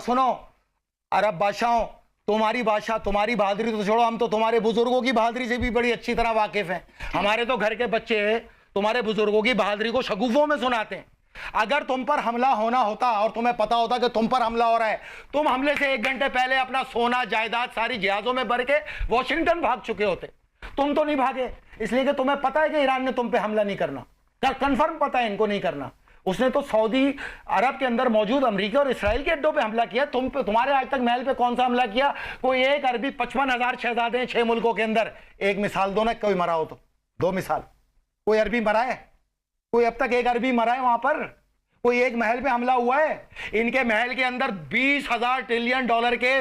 सुनो अरब बादशाहों, तुम्हारी बादशाह तुम्हारी बहादुरी तो छोड़ो, हम तो तुम्हारे बुजुर्गों की बहादुरी से भी बड़ी अच्छी तरह वाकिफ हैं। हमारे तो घर के बच्चे तुम्हारे बुजुर्गों की बहादुरी को शगुफों में सुनाते हैं। अगर तुम पर हमला होना होता और तुम्हें पता होता कि तुम पर हमला हो रहा है, तुम हमले से 1 घंटे पहले अपना सोना जायदाद सारी जहाजों में भर के वॉशिंगटन भाग चुके होते। तुम तो नहीं भागे, इसलिए कि तुम्हें पता है कि ईरान ने तुम पे हमला नहीं करना, कंफर्म पता है इनको नहीं करना। उसने तो सऊदी अरब के अंदर मौजूद अमेरिका और इसराइल के अड्डों पे हमला किया। तुम पे, तुम्हारे आज तक महल पे कौन सा हमला किया? कोई एक अरबी 55,000 शहजादे हैं 6 मुल्कों के अंदर। एक मिसाल दो ना, कोई मरा हो तो 2 मिसाल। कोई अरबी मरा है? कोई अब तक एक अरबी मरा है वहां पर? कोई एक महल पे हमला हुआ है? इनके महल के अंदर 20,000 ट्रिलियन डॉलर के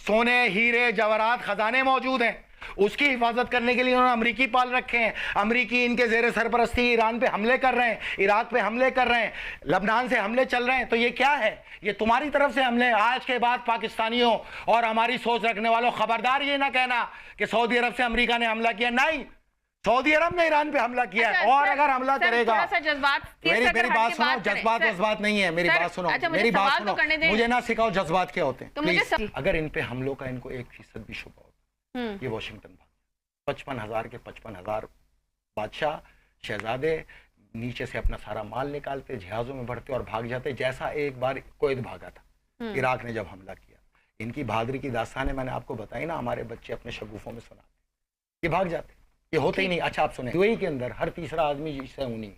सोने हीरे जवाहरात खजाने मौजूद हैं। उसकी हिफाजत करने के लिए उन्होंने अमरीकी पाल रखे हैं। अमरीकी इनके जेर सरपरस्ती ईरान पे हमले कर रहे हैं, इराक पे हमले कर रहे हैं, लबनान से हमले चल रहे हैं। तो ये क्या है? ये तुम्हारी तरफ से हमले। आज के बाद पाकिस्तानियों और हमारी सोच रखने वालों, खबरदार ये ना कहना कि सऊदी अरब से अमरीका ने हमला किया। नहीं, सऊदी अरब ने ईरान पे हमला किया है। और अगर हमला करेगा, मेरी बात सुनो, जज्बात नहीं है, मेरी बात सुनो, मेरी बात सुनो, मुझे ना सिखाओ जज्बात क्या होते हैं। अगर इन पे हमलों का इनको 1% भी शुबा हो, ये वॉशिंगटन भाग 55,000 के 55,000 बादशाह शहजादे नीचे से अपना सारा माल निकालते, जहाजों में भरते और भाग जाते, जैसा एक बार कुवैत भागा था इराक ने जब हमला किया। इनकी बहादुरी की दास्तानें मैंने आपको बताई ना, हमारे बच्चे अपने शगुफों में सुनाते, ये भाग जाते, ये होते ही नहीं। अच्छा आप सुने, यूएई के अंदर हर तीसरा आदमी जिससे ऊनी,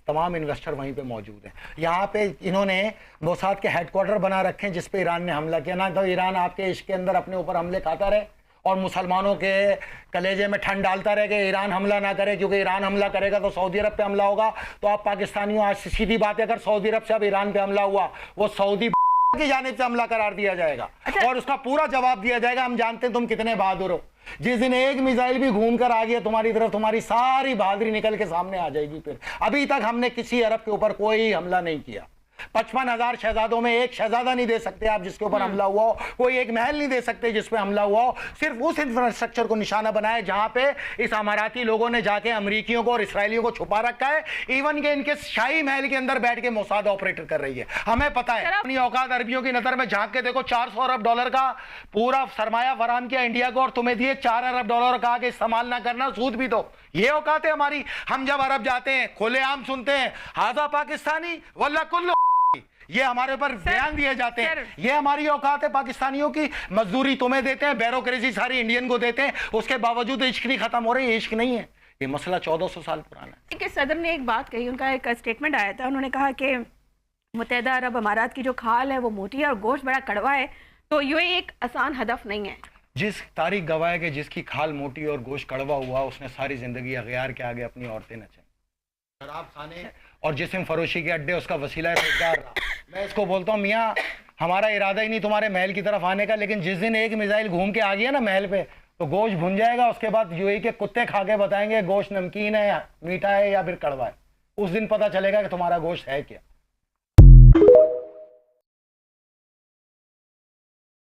तमाम इन्वेस्टर वहीं पे मौजूद हैं। यहाँ पे इन्होंने मोसाद के हेडक्वार्टर बना रखे हैं जिस पे ईरान ने हमला किया ना। तो ईरान आपके इश्क के अंदर अपने ऊपर हमले खाता रहे और मुसलमानों के कलेजे में ठंड डालता रहे कि ईरान हमला ना करे, क्योंकि ईरान हमला करेगा तो सऊदी अरब पे हमला होगा। तो आप पाकिस्तानियों, आज सीधी बात है, अगर सऊदी अरब से अब ईरान पे हमला हुआ, वो सऊदी की जानिब से हमला करार दिया जाएगा और उसका पूरा जवाब दिया जाएगा। हम जानते हैं तुम कितने बहादुर हो। जिस दिन एक मिसाइल भी घूम कर आ गया तुम्हारी तरफ, तुम्हारी सारी बहादुरी निकल के सामने आ जाएगी। फिर अभी तक हमने किसी अरब के ऊपर कोई हमला नहीं किया। 55,000 शहजादों में एक शहजादा नहीं दे सकते आप जिसके ऊपर हमला हुआ हो, कोई एक महल नहीं दे सकते जिस पे हमला हुआ हो। सिर्फ उस इंफ्रास्ट्रक्चर को निशाना बनाया जहां पे इस अमाराती लोगों ने जाके अमरीकियों को और इसराइलियों को छुपा रखा है। इवन के इनके शाही महल के अंदर बैठ के मोसाद ऑपरेटर कर रही है। हमें पता है अपनी औकात अरबियों की नजर में झांक के देखो। 400 अरब डॉलर का पूरा सरमाया फराम किया इंडिया को और तुम्हें दिए 4 अरब डॉलर, कहा कि इस्तेमाल ना करना, सूद भी दो। ये औकात है हमारी। हम जब अरब जाते हैं खुलेआम सुनते हैं हाजा पाकिस्तानी वल्ला कुल्लू, ये हमारे ऊपर बयान दिए जाते हैं। ये हमारी औकात है पाकिस्तानियों की। मजदूरी तुम्हें देते हैं, ब्यूरोक्रेसी सारी इंडियन को देते हैं, उसके बावजूद इश्क नहीं खत्म हो रही। इश्क नहीं है, ये मसला 1400 साल पुराना है। कि सदर ने एक बात कही, उनका एक स्टेटमेंट आया था, उन्होंने कहा कि मुत्तहिदा अरब अमारात की जो खाल है वो मोटी है और गोश्त बड़ा कड़वा है, तो ये एक आसान हदफ नहीं है। जिस तारीख गवाह है कि जिसकी खाल मोटी और गोश्त कड़वा हुआ, उसने सारी जिंदगी अगयार के आगे अपनी औरतें नचाई, शराब खाने और जिस्म फरोशी के अड्डे उसका वसीला रोजगार रहा। मैं इसको बोलता हूँ, मियाँ हमारा इरादा ही नहीं तुम्हारे महल की तरफ आने का, लेकिन जिस दिन एक मिसाइल घूम के आ गया ना महल पे, तो गोश्त भुन जाएगा। उसके बाद यूएई के कुत्ते खा के बताएंगे गोश्त नमकीन है या मीठा है या फिर कड़वा है। उस दिन पता चलेगा कि तुम्हारा गोश्त है क्या।